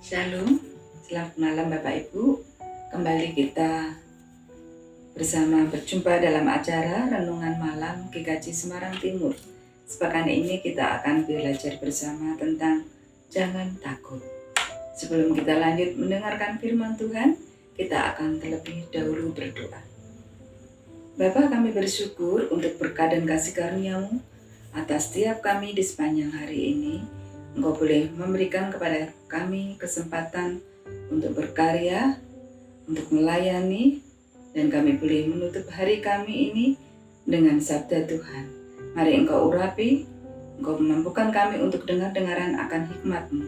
Shalom, selamat malam Bapak Ibu. Kembali kita bersama berjumpa dalam acara Renungan Malam GKJ Semarang Timur. Sepekan ini kita akan belajar bersama tentang jangan takut. Sebelum kita lanjut mendengarkan firman Tuhan, kita akan terlebih dahulu berdoa. Bapa, kami bersyukur untuk berkat dan kasih karunia-Mu atas setiap kami di sepanjang hari ini. Engkau boleh memberikan kepada kami kesempatan untuk berkarya, untuk melayani, dan kami boleh menutup hari kami ini dengan sabda Tuhan. Mari Engkau urapi, Engkau memampukan kami untuk dengar-dengaran akan hikmat-Mu,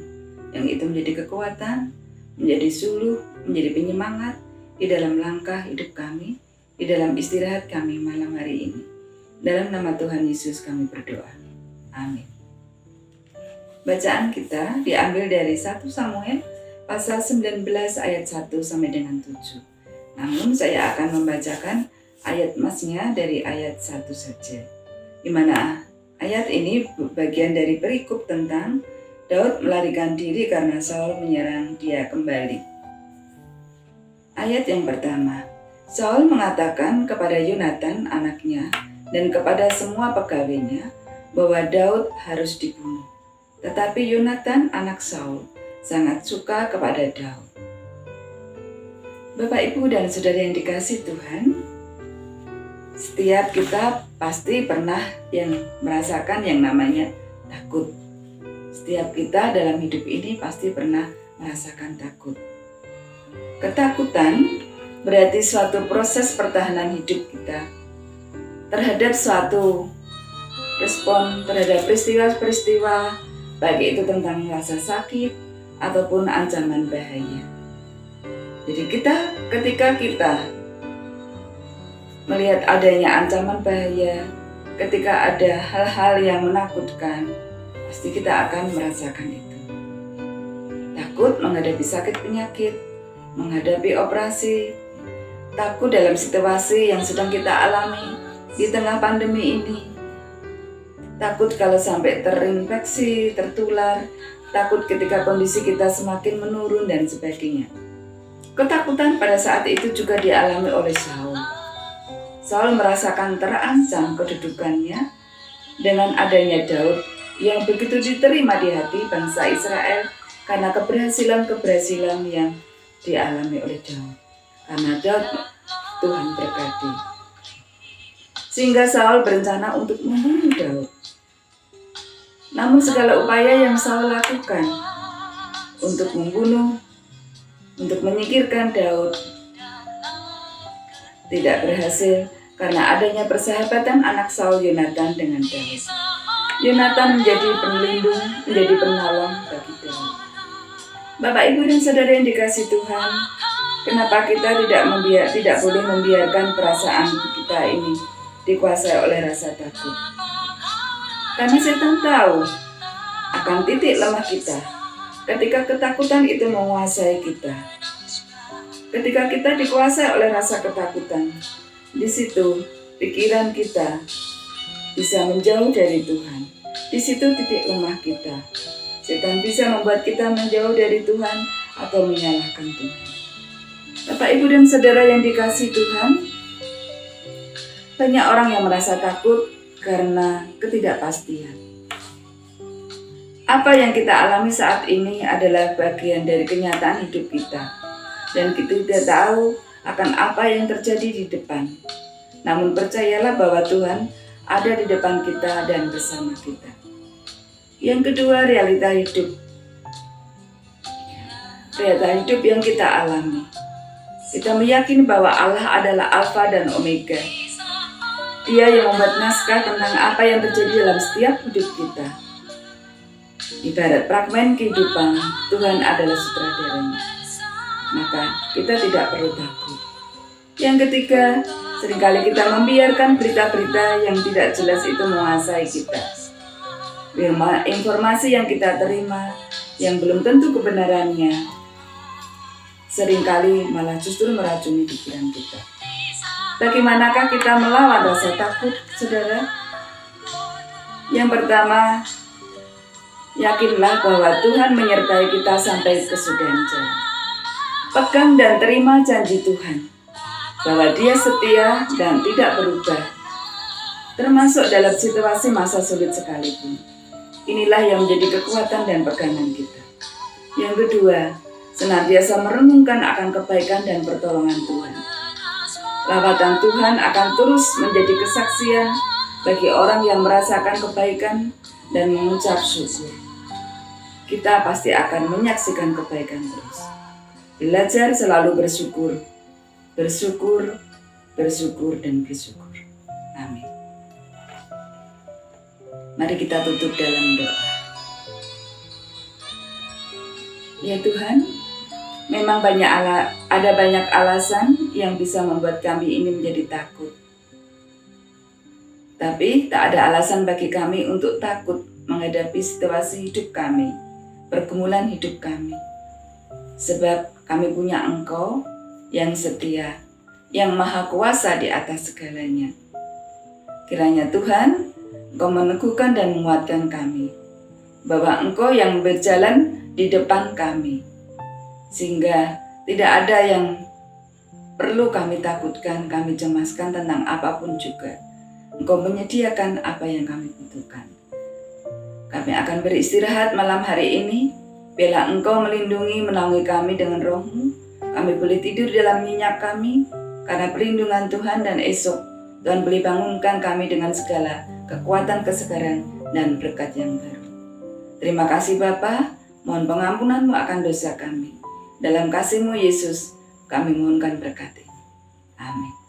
yang itu menjadi kekuatan, menjadi suluh, menjadi penyemangat di dalam langkah hidup kami, di dalam istirahat kami malam hari ini. Dalam nama Tuhan Yesus kami berdoa. Amin. Bacaan kita diambil dari 1 Samuel pasal 19 ayat 1 sampai dengan 7. Namun saya akan membacakan ayat masnya dari ayat 1 saja. Di mana ayat ini bagian dari perikop tentang Daud melarikan diri karena Saul menyerang dia kembali. Ayat yang pertama, Saul mengatakan kepada Yonatan anaknya dan kepada semua pegawainya bahwa Daud harus dibunuh. Tetapi Yonatan anak Saul sangat suka kepada Daud. Bapak, Ibu, dan saudara yang dikasihi Tuhan, setiap kita pasti pernah yang merasakan yang namanya takut. Setiap kita dalam hidup ini pasti pernah merasakan takut. Ketakutan berarti suatu proses pertahanan hidup kita terhadap suatu respon terhadap peristiwa-peristiwa, baik itu tentang rasa sakit ataupun ancaman bahaya. Jadi ketika kita melihat adanya ancaman bahaya, ketika ada hal-hal yang menakutkan, pasti kita akan merasakan itu. Takut menghadapi sakit penyakit, menghadapi operasi, takut dalam situasi yang sedang kita alami di tengah pandemi ini. Takut kalau sampai terinfeksi, tertular, takut ketika kondisi kita semakin menurun dan sebagainya. Ketakutan pada saat itu juga dialami oleh Saul. Saul merasakan terancam kedudukannya dengan adanya Daud yang begitu diterima di hati bangsa Israel karena keberhasilan-keberhasilan yang dialami oleh Daud. Karena Daud Tuhan berkati. Sehingga Saul berencana untuk membunuh Daud. Namun segala upaya yang Saul lakukan untuk membunuh, untuk menyingkirkan Daud tidak berhasil karena adanya persahabatan anak Saul Yonatan dengan Daud. Yonatan menjadi pelindung, menjadi penolong bagi Daud. Bapak, Ibu, dan saudara yang dikasihi Tuhan, kenapa kita tidak boleh membiarkan perasaan kita ini dikuasai oleh rasa takut? Karena setan tahu akan titik lemah kita ketika ketakutan itu menguasai kita. Ketika kita dikuasai oleh rasa ketakutan, di situ pikiran kita bisa menjauh dari Tuhan. Di situ titik lemah kita. Setan bisa membuat kita menjauh dari Tuhan atau menyalahkan Tuhan. Bapak, Ibu, dan saudara yang dikasihi Tuhan, banyak orang yang merasa takut karena ketidakpastian. Apa yang kita alami saat ini adalah bagian dari kenyataan hidup kita, dan kita tidak tahu akan apa yang terjadi di depan. Namun percayalah bahwa Tuhan ada di depan kita dan bersama kita. Yang kedua, realita hidup. Realita hidup yang kita alami. Kita meyakini bahwa Allah adalah Alfa dan Omega. Dia yang membuat naskah tentang apa yang terjadi dalam setiap hidup kita. Ibarat fragmen kehidupan, Tuhan adalah sutradaranya. Maka kita tidak perlu takut. Yang ketiga, seringkali kita membiarkan berita-berita yang tidak jelas itu menguasai kita. Informasi yang kita terima yang belum tentu kebenarannya, seringkali malah justru meracuni pikiran kita. Bagaimanakah kita melawan rasa takut, saudara? Yang pertama, Yakinlah bahwa Tuhan menyertai kita sampai kesudahan jalan. Pegang dan terima janji Tuhan, bahwa Dia setia dan tidak berubah, termasuk dalam situasi masa sulit sekalipun. Inilah yang menjadi kekuatan dan pegangan kita. Yang kedua, senantiasa merenungkan akan kebaikan dan pertolongan Tuhan. Lawatan Tuhan akan terus menjadi kesaksian bagi orang yang merasakan kebaikan dan mengucap syukur. Kita pasti akan menyaksikan kebaikan terus. Belajar selalu bersyukur, bersyukur, bersyukur, dan bersyukur. Amin. Mari kita tutup dalam doa. Ya Tuhan, memang ada banyak alasan yang bisa membuat kami ini menjadi takut. Tapi tak ada alasan bagi kami untuk takut menghadapi situasi hidup kami, pergumulan hidup kami. Sebab kami punya Engkau yang setia, yang maha kuasa di atas segalanya. Kiranya Tuhan, Engkau meneguhkan dan menguatkan kami, bahwa Engkau yang berjalan di depan kami, sehingga tidak ada yang perlu kami takutkan, kami cemaskan tentang apapun juga. Engkau menyediakan apa yang kami butuhkan. Kami akan beristirahat malam hari ini, bila Engkau melindungi, menaungi kami dengan Roh-Mu. Kami boleh tidur dalam nyenyak kami, karena perlindungan Tuhan, dan esok Tuhan boleh bangunkan kami dengan segala kekuatan kesegaran dan berkat yang baru. Terima kasih Bapa, mohon pengampunan-Mu akan dosa kami. Dalam kasih-Mu Yesus, kami mohonkan berkat. Amin.